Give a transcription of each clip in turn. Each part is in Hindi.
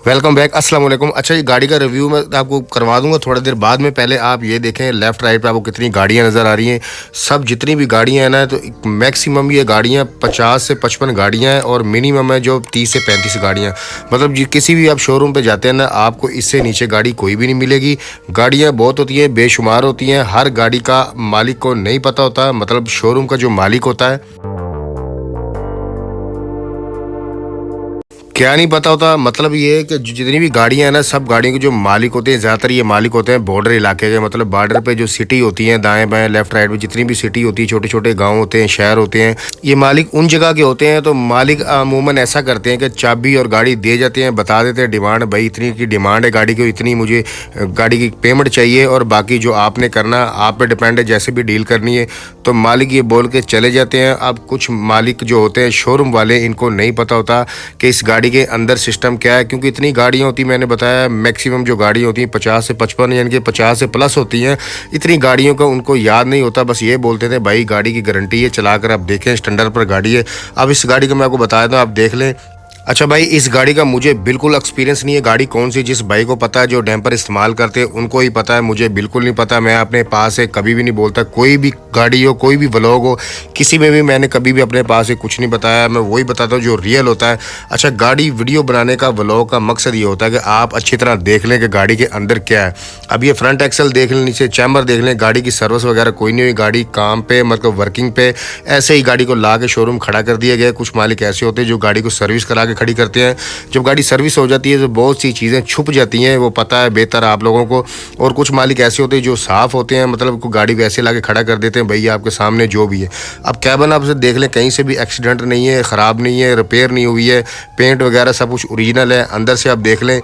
Welcome back. अस्सलाम वालेकुम। अच्छा, ये गाड़ी का रिव्यू मैं आपको करवा दूंगा थोड़ा देर बाद में। पहले आप ये देखें लेफ्ट राइट पे आपको कितनी गाड़ियां नज़र आ रही हैं। सब जितनी भी गाड़ियां हैं ना, तो मैक्सिमम ये गाड़ियां 50 से 55 गाड़ियां हैं और मिनिमम है जो 30 से 35 गाड़ियां। मतलब किसी भी आप शोरूम पे जाते हैं ना, आपको इससे नीचे गाड़ी कोई भी नहीं मिलेगी। गाड़ियाँ बहुत होती हैं, बेशुमार होती हैं। हर गाड़ी का मालिक को नहीं पता होता, मतलब शोरूम का जो मालिक होता है क्या नहीं पता होता। मतलब ये है कि जितनी भी गाड़ियां हैं ना, सब गाड़ियों के जो मालिक होते हैं, ज़्यादातर ये मालिक होते हैं बॉर्डर इलाके के। मतलब बॉर्डर पे जो सिटी होती हैं, दाएं बाएं लेफ्ट राइट में जितनी भी सिटी होती है, छोटे छोटे गांव होते हैं, शहर होते हैं, ये मालिक उन जगह के होते हैं। तो मालिक अमूमन ऐसा करते हैं कि चाबी और गाड़ी दे जाते हैं, बता देते हैं डिमांड, भाई इतनी की डिमांड है गाड़ी की, इतनी मुझे गाड़ी की पेमेंट चाहिए और बाकी जो आपने करना आप पे डिपेंड है, जैसे भी डील करनी है। तो मालिक ये बोल के चले जाते हैं। अब कुछ मालिक जो होते हैं शोरूम वाले, इनको नहीं पता होता कि इस गाड़ी के अंदर सिस्टम क्या है, क्योंकि इतनी गाड़ियाँ होती, मैंने बताया मैक्सिमम जो गाड़ियाँ होती हैं 50 से 55 यानी कि 50 से प्लस होती हैं। इतनी गाड़ियों का उनको याद नहीं होता, बस ये बोलते थे भाई गाड़ी की गारंटी है, चलाकर आप देखें, स्टैंडर्ड पर गाड़ी है। अब इस गाड़ी का मैं आपको बताया था, आप देख लें। अच्छा भाई, इस गाड़ी का मुझे बिल्कुल एक्सपीरियंस नहीं है। गाड़ी कौन सी, जिस भाई को पता है, जो डैम्पर इस्तेमाल करते हैं उनको ही पता है, मुझे बिल्कुल नहीं पता। मैं अपने पास से कभी भी नहीं बोलता, कोई भी गाड़ी हो, कोई भी व्लॉग हो, किसी में भी मैंने कभी भी अपने पास से कुछ नहीं बताया। मैं वही बताता हूँ जो रियल होता है। अच्छा, गाड़ी वीडियो बनाने का, व्लॉग का मकसद ये होता है कि आप अच्छी तरह देख लें कि गाड़ी के अंदर क्या है। अब ये फ्रंट एक्सल देख लें, नीचे चैम्बर देख लें, गाड़ी की सर्विस वगैरह कोई नहीं हुई, गाड़ी काम पे मतलब वर्किंग पे, ऐसे ही गाड़ी को ला के शोरूम खड़ा कर दिया गया। कुछ मालिक ऐसे होते हैं जो गाड़ी को सर्विस करा खड़ी करते हैं। जब गाड़ी सर्विस हो जाती है तो बहुत सी चीज़ें छुप जाती हैं, वो पता है बेहतर आप लोगों को। और कुछ मालिक ऐसे होते हैं जो साफ़ होते हैं, मतलब को गाड़ी वैसे ला के खड़ा कर देते हैं, भैया आपके सामने जो भी है। अब कैबिन आप देख लें, कहीं से भी एक्सीडेंट नहीं है, ख़राब नहीं है, रिपेयर नहीं हुई है, पेंट वगैरह सब कुछ ओरिजिनल है। अंदर से आप देख लें,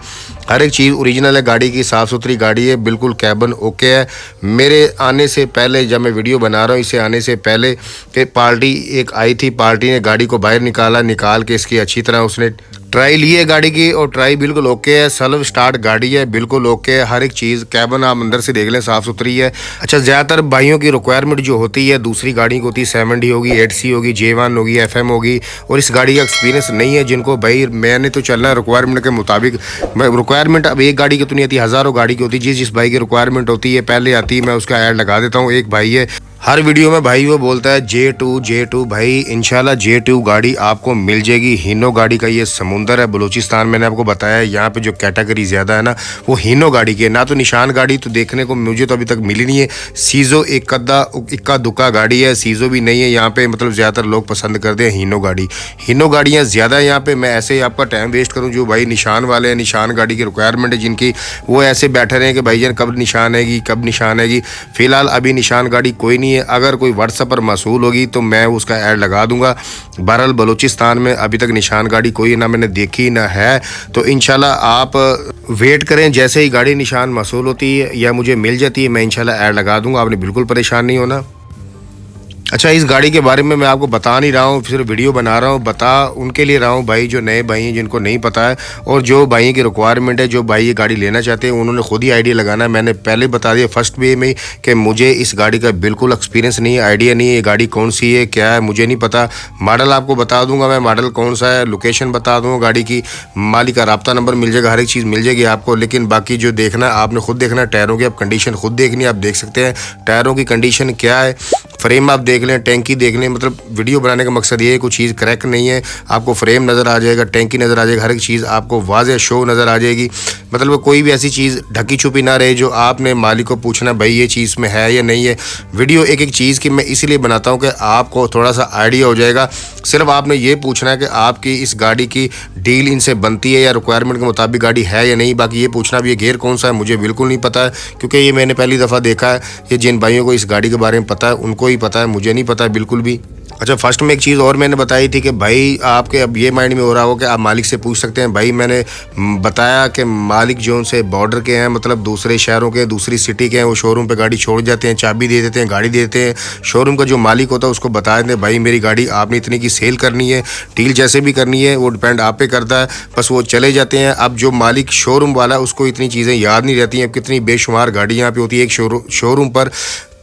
हर एक चीज़ ओरिजिनल है गाड़ी की, साफ़ सुथरी गाड़ी है, बिल्कुल कैबिन ओके है। मेरे आने से पहले, जब मैं वीडियो बना रहा हूँ, इसे आने से पहले कि पार्टी एक आई थी, पार्टी ने गाड़ी को बाहर निकाल के इसकी अच्छी तरह उसने ट्राई ली है गाड़ी की, और ट्राई बिल्कुल ओके है। सेल्फ स्टार्ट गाड़ी है, बिल्कुल ओके है। हर एक चीज़ कैबिन आप अंदर से देख लें, साफ़ सुथरी है। अच्छा, ज़्यादातर भाइयों की रिक्वायरमेंट जो होती है दूसरी गाड़ी की होती है, 7D होगी, 8C होगी, J1 होगी, FM होगी, और इस गाड़ी का एक्सपीरियंस नहीं है जिनको, भाई मैंने तो चलना है रिक्वायरमेंट के मुताबिक। रिक्वायरमेंट अब एक गाड़ी की तो नहीं आती, हज़ारों गाड़ी की होती है। जिस भाई की रिक्वायरमेंट होती है पहले आती है, मैं उसका ऐड लगा देता हूँ। एक भाई है हर वीडियो में, भाई वो बोलता है J2 भाई इंशाल्लाह J2 गाड़ी आपको मिल जाएगी। हीनो गाड़ी का ये समुंदर है बलूचिस्तान, मैंने आपको बताया यहाँ पे जो कैटेगरी ज़्यादा है ना, वो हीनो गाड़ी की है। ना तो निशान गाड़ी तो देखने को मुझे तो अभी तक मिली नहीं है। सीज़ो इक्का दुक्का गाड़ी है, सीज़ो भी नहीं है यहाँ पे। मतलब ज़्यादातर लोग पसंद करते हैं हीनो गाड़ी, हीनो गाड़ियाँ ज़्यादा है यहाँ पे। मैं ऐसे ही आपका टाइम वेस्ट करूँ, जो भाई निशान वाले हैं, निशान गाड़ी की रिक्वायरमेंट है जिनकी, वो ऐसे बैठे रहे कि भाई जान कब निशान आएगी, कब निशान आएगी। फ़िलहाल अभी निशान गाड़ी कोई नहीं है। अगर कोई व्हाट्सएप पर मसूल होगी तो मैं उसका ऐड लगा दूंगा। बहरहाल बलूचिस्तान में अभी तक निशान गाड़ी कोई ना मैंने देखी ना है, तो इंशाल्लाह आप वेट करें। जैसे ही गाड़ी निशान मसूल होती है या मुझे मिल जाती है, मैं इंशाल्लाह ऐड लगा दूंगा। आपने बिल्कुल परेशान नहीं होना। अच्छा, इस गाड़ी के बारे में मैं आपको बता नहीं रहा हूँ, फिर वीडियो बना रहा हूँ, बता उनके लिए रहा हूँ भाई जो नए भाई हैं, जिनको नहीं पता है, और जो भाई की रिक्वायरमेंट है, जो भाई ये गाड़ी लेना चाहते हैं, उन्होंने खुद ही आइडिया लगाना है। मैंने पहले बता दिया फर्स्ट वे में कि मुझे इस गाड़ी का बिल्कुल एक्सपीरियंस नहीं है, आइडिया नहीं है, ये गाड़ी कौन सी है, क्या है, मुझे नहीं पता। मॉडल आपको बता दूंगा मैं, मॉडल कौन सा है, लोकेशन बता दूँगा गाड़ी की, मालिक का रब्ता नंबर मिल जाएगा, हर एक चीज़ मिल जाएगी आपको। लेकिन बाकी जो देखना आपने खुद देखना है, टायरों की आप कंडीशन खुद देखनी है। आप देख सकते हैं टायरों की कंडीशन क्या है, फ्रेम आप देख लें, टैंकी देख लें। मतलब वीडियो बनाने का मकसद ये है, कोई चीज़ क्रैक नहीं है, आपको फ्रेम नज़र आ जाएगा, टैंकी नज़र आ जाएगा, हर एक चीज़ आपको वाज़ेह शो नज़र आ जाएगी। मतलब कोई भी ऐसी चीज़ ढकी छुपी ना रहे जो आपने मालिक को पूछना भाई ये चीज़ में है या नहीं है। वीडियो एक एक चीज़ की मैं इसलिए बनाता हूँ कि आपको थोड़ा सा आइडिया हो जाएगा। सिर्फ आपने ये पूछना है कि आपकी इस गाड़ी की डील इनसे बनती है या रिक्वायरमेंट के मुताबिक गाड़ी है या नहीं। बाकी ये पूछना भी ये गेयर कौन सा है मुझे बिल्कुल नहीं पता है, क्योंकि ये मैंने पहली दफ़ा देखा है। ये जिन भाइयों को इस गाड़ी के बारे में पता है उनको ही पता है, मुझे नहीं पता है बिल्कुल भी। अच्छा, फर्स्ट में एक चीज़ और मैंने बताई थी कि भाई आपके अब ये माइंड में हो रहा हो कि आप मालिक से पूछ सकते हैं। भाई मैंने बताया कि मालिक जो उनसे बॉर्डर के हैं, मतलब दूसरे शहरों के, दूसरी सिटी के हैं, वो शोरूम पे गाड़ी छोड़ जाते हैं, चाबी दे देते हैं, गाड़ी दे देते हैं। शोरूम का जो मालिक होता है उसको बता देते हैं भाई मेरी गाड़ी आपने इतने की सेल करनी है, डील जैसे भी करनी है वो डिपेंड आप पे करता है, बस वो चले जाते हैं। अब जो मालिक शोरूम वाला है उसको इतनी चीज़ें याद नहीं रहती हैं। अब कितनी बेशुमार गाड़ी यहाँ पे होती है एक शोरूम पर,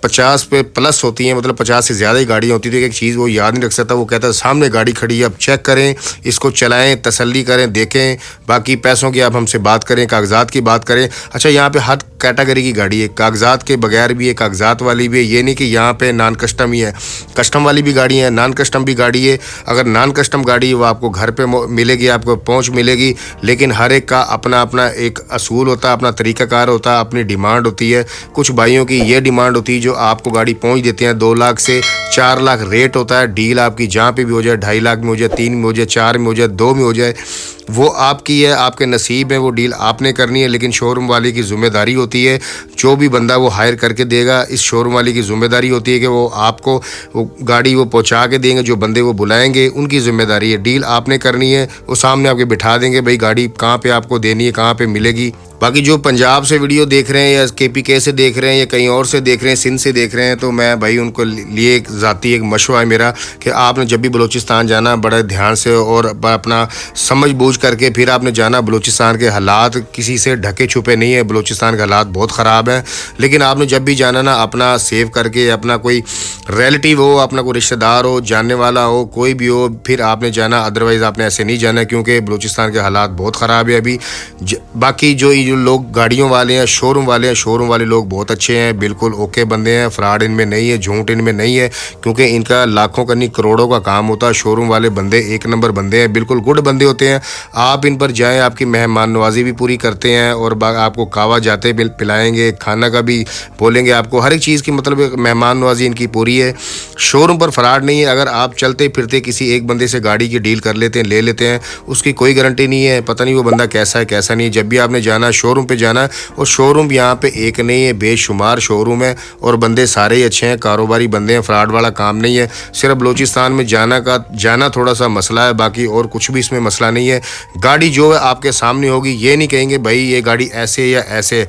50 पे प्लस होती हैं, मतलब 50 से ज़्यादा ही गाड़ियाँ होती थी। एक चीज़ वो याद नहीं रख सकता, वो कहता है सामने गाड़ी खड़ी है, अब चेक करें, इसको चलाएं, तसल्ली करें, देखें, बाकी पैसों की आप हमसे बात करें, कागजात की बात करें। अच्छा, यहाँ पे हर कैटेगरी की गाड़ी है, कागजात के बगैर भी है, कागजात वाली भी है। ये नहीं कि यहाँ पे नॉन कस्टम ही है, कस्टम वाली भी गाड़ी है, नॉन कस्टम भी गाड़ी है। अगर नॉन कस्टम गाड़ी है वो आपको घर पे मिलेगी, आपको पहुँच मिलेगी, लेकिन हर एक का अपना अपना एक असूल होता है, अपना तरीक़ाकार होता है, अपनी डिमांड होती है। कुछ भाइयों की ये डिमांड होती है जो आपको गाड़ी पहुँच देते हैं, 2 लाख से 4 लाख रेट होता है। डील आपकी जहाँ पे भी हो जाए, 2.5 लाख में हो जाए, 3 में हो जाए, 4 में हो जाए, 2 में हो जाए, वो आपकी है, आपके नसीब है, वो डील आपने करनी है। लेकिन शोरूम वाले की ज़िम्मेदारी होती है, जो भी बंदा वो हायर करके देगा, इस शोरूम वाले की ज़िम्मेदारी होती है कि वो आपको वो गाड़ी वो पहुंचा के देंगे। जो बंदे वो बुलाएंगे उनकी ज़िम्मेदारी है, डील आपने करनी है। वो सामने आपके बिठा देंगे, भाई गाड़ी कहाँ पे आपको देनी है, कहाँ पे मिलेगी। बाकी जो पंजाब से वीडियो देख रहे हैं या KPK से देख रहे हैं या कहीं और से देख रहे हैं, सिंध से देख रहे हैं, तो मैं भाई उनको लिए एक ज़ाती एक मशवरा है मेरा कि आपने जब भी बलूचिस्तान जाना बड़े ध्यान से और अपना समझ बूझ करके फिर आपने जाना। बलूचिस्तान के हालात किसी से ढके छुपे नहीं है, बलूचिस्तान के हालात बहुत ख़राब हैं। लेकिन आपने जब भी जाना ना, अपना सेव करके, अपना कोई रिलेटिव हो, अपना कोई रिश्तेदार हो, जानने वाला हो, कोई भी हो, फिर आपने जाना। अदरवाइज़ आपने ऐसे नहीं जाना, क्योंकि बलूचिस्तान के हालात बहुत ख़राब है अभी। बाकी जो लोग गाड़ियों वाले हैं, शोरूम वाले हैं, शोरूम वाले लोग बहुत अच्छे हैं, बिल्कुल ओके बंदे हैं, फ्रॉड इनमें नहीं है, झूठ इनमें नहीं है, क्योंकि इनका लाखों का नहीं करोड़ों का काम होता है। शोरूम वाले बंदे एक नंबर बंदे हैं, बिल्कुल गुड बंदे होते हैं। आप इन पर जाएं, आपकी मेहमान नवाजी भी पूरी करते हैं और आपको कावा जाते पिलाएंगे, खाना का भी बोलेंगे आपको, हर एक चीज़ की मतलब मेहमान नवाजी इनकी पूरी है। शोरूम पर फ्रॉड नहीं है। अगर आप चलते फिरते किसी एक बंदे से गाड़ी की डील कर लेते हैं, ले लेते हैं, उसकी कोई गारंटी नहीं है, पता नहीं वो बंदा कैसा है कैसा नहीं है। जब भी आपने जाना शोरूम पे जाना, और शोरूम यहाँ पे एक नहीं है, बेशुमार शोरूम है और बंदे सारे ही अच्छे हैं, कारोबारी बंदे हैं, फ्रॉड वाला काम नहीं है। सिर्फ बलूचिस्तान में जाना थोड़ा सा मसला है, बाकी और कुछ भी इसमें मसला नहीं है। गाड़ी जो है आपके सामने होगी, ये नहीं कहेंगे भाई ये गाड़ी ऐसे या ऐसे।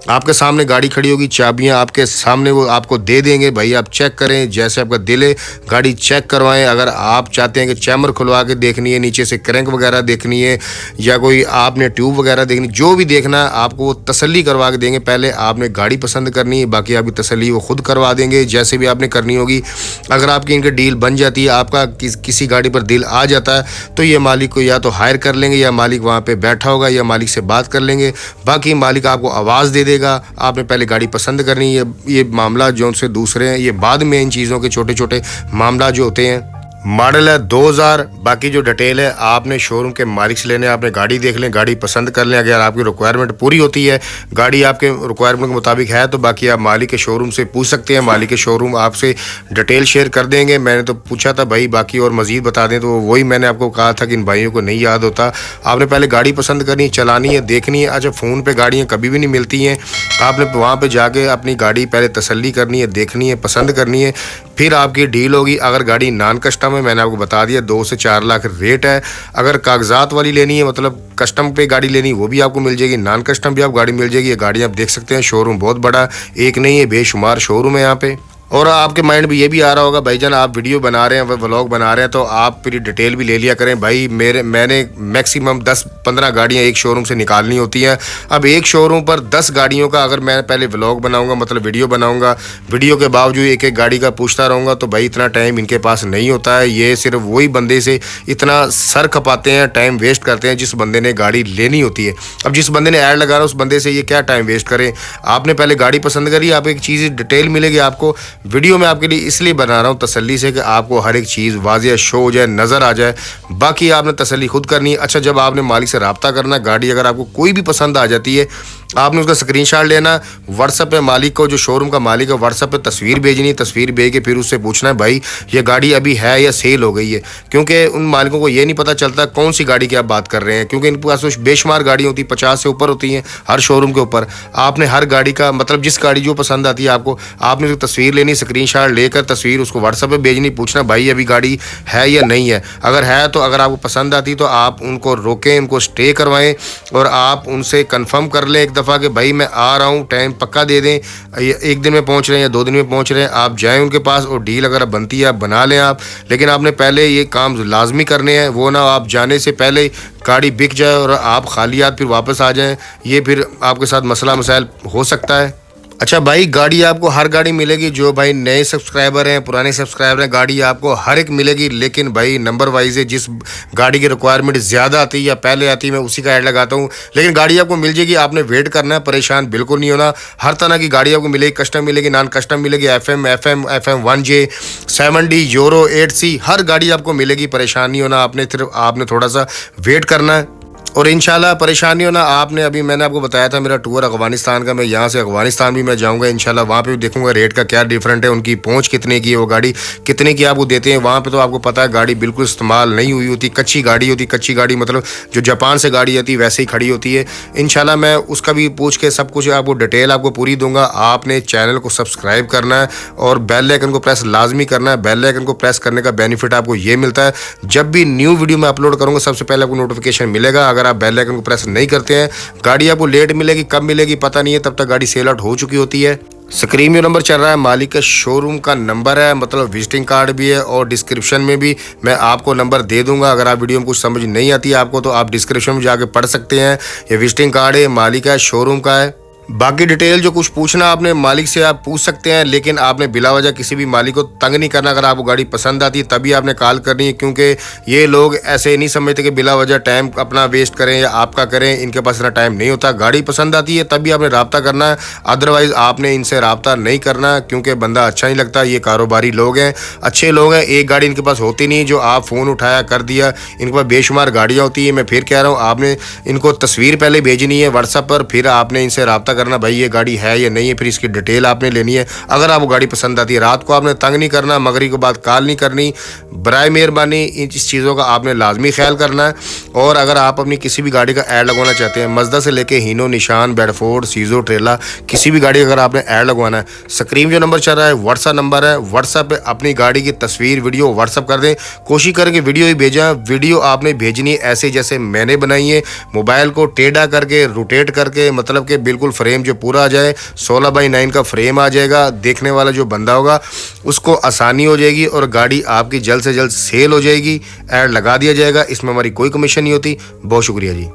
आपके सामने गाड़ी खड़ी होगी, चाबियां आपके सामने वो आपको दे देंगे, भाई आप चेक करें, जैसे आपका दिल है गाड़ी चेक करवाएं। अगर आप चाहते हैं कि चैम्बर खुलवा के देखनी है, नीचे से क्रैंक वगैरह देखनी है, या कोई आपने ट्यूब वगैरह देखनी, जो भी देखना है आपको वो तसल्ली करवा के देंगे। पहले आपने गाड़ी पसंद करनी है, बाकी आपकी तसल्ली वो खुद करवा देंगे, जैसे भी आपने करनी होगी। अगर आपकी इनकी डील बन जाती है, आपका किसी गाड़ी पर दिल आ जाता है, तो ये मालिक को या तो हायर कर लेंगे, या मालिक वहाँ पे बैठा होगा, या मालिक से बात कर लेंगे। बाकी मालिक आपको आवाज़ दे देगा। आपने पहले गाड़ी पसंद करनी है। ये मामला जो उनसे दूसरे हैं, ये बाद में इन चीज़ों के छोटे छोटे मामला जो होते हैं। मॉडल है 2000। बाकी जो डिटेल है आपने शोरूम के मालिक से लेने, आपने गाड़ी देख लें, गाड़ी पसंद कर लें। अगर आपकी रिक्वायरमेंट पूरी होती है, गाड़ी आपके रिक्वायरमेंट के मुताबिक है, तो बाकी आप मालिक के शोरूम से पूछ सकते हैं। मालिक के शोरूम आपसे डिटेल शेयर कर देंगे। मैंने तो पूछा था भाई बाकी और मज़ीद बता दें, तो वही मैंने आपको कहा था कि इन भाइयों को नहीं याद होता। आपने पहले गाड़ी पसंद करनी, चलानी है, देखनी है। अच्छा, फ़ोन पर गाड़ियाँ कभी भी नहीं मिलती हैं, आपने वहाँ पर जाके अपनी गाड़ी पहले तसल्ली करनी है, देखनी है, पसंद करनी है, फिर आपकी डील होगी। अगर गाड़ी नॉन कस्टम है, मैंने आपको बता दिया 2 से 4 लाख रेट है। अगर कागजात वाली लेनी है, मतलब कस्टम पे गाड़ी लेनी, वो भी आपको मिल जाएगी, नॉन कस्टम भी आप गाड़ी मिल जाएगी। ये गाड़ी आप देख सकते हैं, शोरूम बहुत बड़ा एक नहीं है, बेशुमार शोरूम है यहाँ पे। और आपके माइंड में ये भी आ रहा होगा भाईजान आप वीडियो बना रहे हैं, व्लॉग बना रहे हैं, तो आप फिर डिटेल भी ले लिया करें। भाई मैंने मैक्सिमम 10-15 गाड़ियां एक शोरूम से निकालनी होती हैं। अब एक शोरूम पर 10 गाड़ियों का अगर मैं पहले व्लॉग बनाऊंगा, मतलब वीडियो बनाऊंगा, वीडियो के बावजूद एक एक गाड़ी का पूछता रहूँगा, तो भाई इतना टाइम इनके पास नहीं होता है। ये सिर्फ वही बंदे से इतना सर खपाते हैं, टाइम वेस्ट करते हैं जिस बंदे ने गाड़ी लेनी होती है। अब जिस बंदे ने ऐड लगा रहा उस बंदे से ये क्या टाइम वेस्ट करें। आपने पहले गाड़ी पसंद करी, आप एक चीज़ डिटेल मिलेगी आपको। वीडियो मैं आपके लिए इसलिए बना रहा हूँ तसल्ली से कि आपको हर एक चीज़ वाज़ेह शो हो जाए, नज़र आ जाए। बाकी आपने तसल्ली खुद करनी है। अच्छा, जब आपने मालिक से रब्ता करना, गाड़ी अगर आपको कोई भी पसंद आ जाती है, आपने उसका स्क्रीनशॉट लेना, व्हाट्सएप पे मालिक को, जो शोरूम का मालिक है, व्हाट्सएप पे तस्वीर भेजनी, तस्वीर भेज के फिर उससे पूछना है भाई ये गाड़ी अभी है या सेल हो गई है। क्योंकि उन मालिकों को ये नहीं पता चलता कौन सी गाड़ी की आप बात कर रहे हैं, क्योंकि इनके पास तो बेशुमार गाड़ी होती है, 50 से ऊपर होती हैं हर शोरूम के ऊपर। आपने हर गाड़ी का मतलब जिस गाड़ी जो पसंद आती है आपको, आपने उसकी तस्वीर लेनी, स्क्रीनशॉट लेकर तस्वीर उसको व्हाट्सएप पे भेजनी, पूछना भाई अभी गाड़ी है या नहीं है। अगर है तो अगर आपको पसंद आती तो आप उनको रोकें, उनको स्टे करवाएं और आप उनसे कंफर्म कर लें एक दफ़ा कि भाई मैं आ रहा हूँ, टाइम पक्का दे दें, एक दिन में पहुँच रहे हैं या 2 दिन में पहुँच रहे हैं। आप जाएँ उनके पास और डील अगर बनती है आप बना लें आप। लेकिन आपने पहले ये काम लाजमी करने हैं, वो ना आप जाने से पहले गाड़ी बिक जाए और आप खाली हाथ फिर वापस आ जाएँ, ये फिर आपके साथ मसला मसाइल हो सकता है। अच्छा भाई, गाड़ी आपको हर गाड़ी मिलेगी। जो भाई नए सब्सक्राइबर हैं, पुराने सब्सक्राइबर हैं, गाड़ी आपको हर एक मिलेगी। लेकिन भाई नंबर वाइज है, जिस गाड़ी की रिक्वायरमेंट ज़्यादा आती है या पहले आती है मैं उसी का ऐड लगाता हूँ। लेकिन गाड़ी आपको मिल जाएगी, आपने वेट करना है, परेशान बिल्कुल नहीं होना। हर तरह की गाड़ी आपको मिलेगी, कस्टम मिलेगी, नॉन कस्टम मिलेगी, FM 1J 7D euro 8C हर गाड़ी आपको मिलेगी। परेशान नहीं होना, आपने थोड़ा सा वेट करना है और इंशाल्लाह परेशान नहीं होना। आपने अभी मैंने आपको बताया था मेरा टूर अफगानिस्तान का, मैं यहाँ से अफगानिस्तान भी मैं जाऊँगा इंशाल्लाह। वहाँ पे भी देखूंगा रेट का क्या डिफरेंट है, उनकी पहुँच कितने की है, वो गाड़ी कितने की आपको देते हैं। वहाँ पे तो आपको पता है गाड़ी बिल्कुल इस्तेमाल नहीं हुई होती, कच्ची गाड़ी होती। कच्ची गाड़ी मतलब जो जापान से गाड़ी आती है वैसे ही खड़ी होती है। इंशाल्लाह मैं उसका भी पूछ के सब कुछ आपको डिटेल आपको पूरी दूंगा। आपने चैनल को सब्सक्राइब करना है और बेल आइकन को प्रेस लाजमी करना है। बेल आइकन को प्रेस करने का बेनिफिट आपको ये मिलता है, जब भी न्यू वीडियो मैं अपलोड करूँगा सबसे पहले आपको नोटिफिकेशन मिलेगा। अगर आप बेल आइकन को प्रेस नहीं करते हैं, गाड़ी आपको लेट मिलेगी, कब मिलेगी पता नहीं है, तब तक गाड़ी सेल आउट हो चुकी होती है। स्क्रीन में नंबर चल रहा है, मालिक का शोरूम का नंबर है, मतलब विजिटिंग कार्ड भी है और डिस्क्रिप्शन में भी मैं आपको नंबर दे दूंगा। अगर आप वीडियो में कुछ समझ नहीं आती है आपको तो आप डिस्क्रिप्शन में जाके पढ़ सकते हैं। ये विजिटिंग कार्ड है, मालिक का शोरूम का है। बाकी डिटेल जो कुछ पूछना आपने मालिक से आप पूछ सकते हैं, लेकिन आपने बिला वजह किसी भी मालिक को तंग नहीं करना। अगर आपको गाड़ी पसंद आती है तभी आपने कॉल करनी है, क्योंकि ये लोग ऐसे नहीं समझते कि बिला वजह टाइम अपना वेस्ट करें या आपका करें, इनके पास इतना टाइम नहीं होता। गाड़ी पसंद आती है तभी आपने रब्ता करना है, अदरवाइज़ आपने इनसे रब्ता नहीं करना, क्योंकि बंदा अच्छा नहीं लगता। ये कारोबारी लोग हैं, अच्छे लोग हैं। एक गाड़ी इनके पास होती नहीं जो आप फ़ोन उठाया कर दिया, इनके पास बेशुमार गाड़ियाँ होती है। मैं फिर कह रहा हूँ, आपने इनको तस्वीर पहले भेजनी है व्हाट्सएप पर, फिर आपने इनसे रब्ता करना, भाई ये गाड़ी है या नहीं है, फिर इसकी डिटेल आपने लेनी है। अगर आपको गाड़ी पसंद आती है, रात को आपने तंग नहीं करना, मगरिब के बाद कॉल नहीं करनी, बराए मेहरबानी इस चीज़ों का आपने लाजमी ख्याल करना है। और अगर आप अपनी किसी भी गाड़ी का ऐड लगवाना चाहते हैं, मजदा से लेके हीनो, निशान, बेडफोर्ड, सीजो, ट्रेला, किसी भी गाड़ी का अगर आपने ऐड लगवाना है, स्क्रीन जो नंबर चल रहा है व्हाट्सएप नंबर है, व्हाट्सएप पे अपनी गाड़ी की तस्वीर वीडियो व्हाट्सएप कर दें। कोशिश करें कि वीडियो ही भेजा, वीडियो आपने भेजनी है ऐसे जैसे मैंने बनाई है, मोबाइल को टेढ़ा करके रोटेट करके, मतलब कि बिल्कुल फ्रेम जो पूरा आ जाए, 16:9 का फ्रेम आ जाएगा। देखने वाला जो बंदा होगा उसको आसानी हो जाएगी और गाड़ी आपकी जल्द से जल्द सेल हो जाएगी। ऐड लगा दिया जाएगा, इसमें हमारी कोई कमीशन नहीं होती। बहुत शुक्रिया जी।